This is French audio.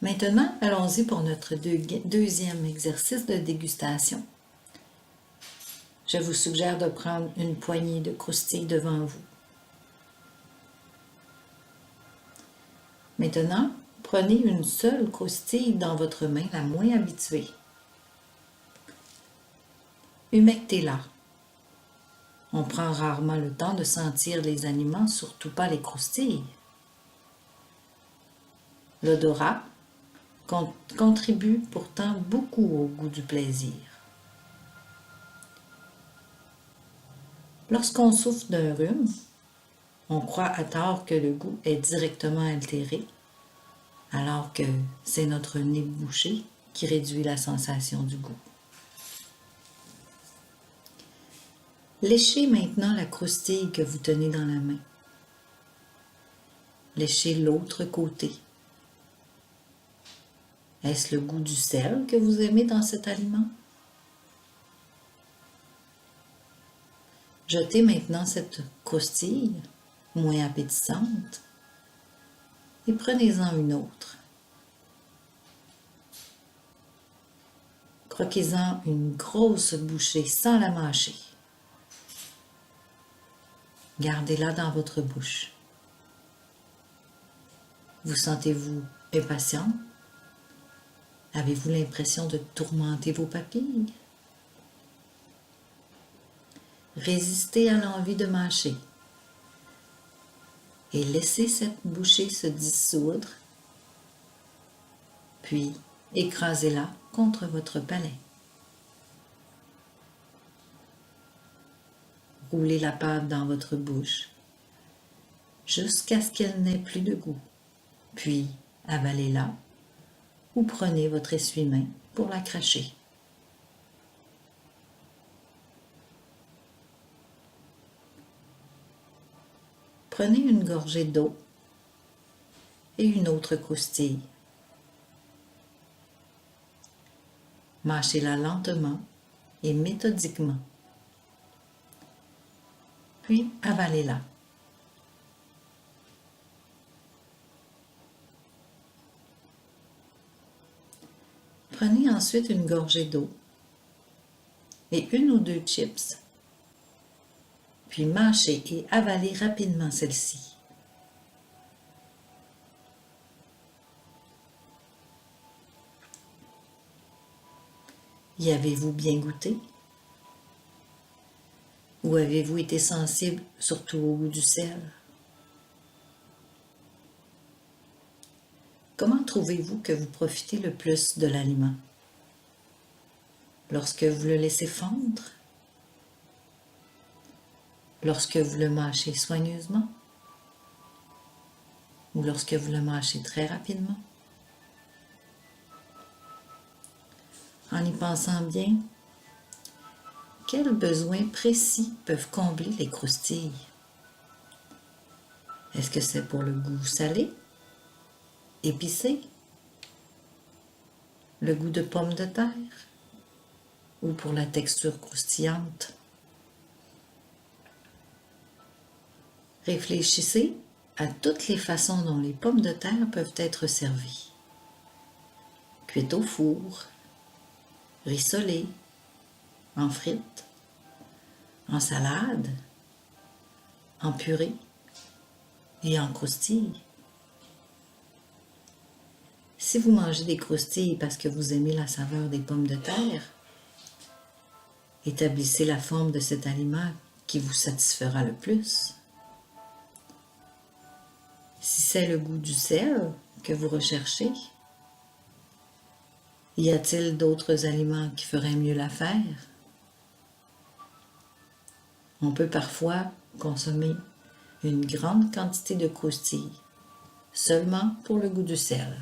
Maintenant, allons-y pour notre deuxième exercice de dégustation. Je vous suggère de prendre une poignée de croustilles devant vous. Maintenant, prenez une seule croustille dans votre main la moins habituée. Humectez-la. On prend rarement le temps de sentir les aliments, surtout pas les croustilles. L'odorat contribue pourtant beaucoup au goût du plaisir. Lorsqu'on souffre d'un rhume, on croit à tort que le goût est directement altéré, alors que c'est notre nez bouché qui réduit la sensation du goût. Léchez maintenant la croustille que vous tenez dans la main. Léchez l'autre côté. Est-ce le goût du sel que vous aimez dans cet aliment? Jetez maintenant cette croustille, moins appétissante, et prenez-en une autre. Croquez-en une grosse bouchée sans la mâcher. Gardez-la dans votre bouche. Vous sentez-vous impatient? Avez-vous l'impression de tourmenter vos papilles? Résistez à l'envie de mâcher et laissez cette bouchée se dissoudre, puis écrasez-la contre votre palais. Roulez la pâte dans votre bouche jusqu'à ce qu'elle n'ait plus de goût, puis avalez-la ou prenez votre essuie-main pour la cracher. Prenez une gorgée d'eau et une autre croustille. Mâchez-la lentement et méthodiquement. Puis avalez-la. Prenez ensuite une gorgée d'eau et une ou deux chips. Puis mâchez et avalez rapidement celle-ci. Y avez-vous bien goûté? Ou avez-vous été sensible surtout au goût du sel? Comment trouvez-vous que vous profitez le plus de l'aliment? Lorsque vous le laissez fondre? Lorsque vous le mâchez soigneusement? Ou lorsque vous le mâchez très rapidement? En y pensant bien, quels besoins précis peuvent combler les croustilles? Est-ce que c'est pour le goût salé, épicé, le goût de pomme de terre ou pour la texture croustillante? Réfléchissez à toutes les façons dont les pommes de terre peuvent être servies. Cuites au four, rissolées, en frites, en salade, en purée et en croustilles. Si vous mangez des croustilles parce que vous aimez la saveur des pommes de terre, établissez la forme de cet aliment qui vous satisfera le plus. Si c'est le goût du sel que vous recherchez, y a-t-il d'autres aliments qui feraient mieux l'affaire? On peut parfois consommer une grande quantité de croustilles, seulement pour le goût du sel.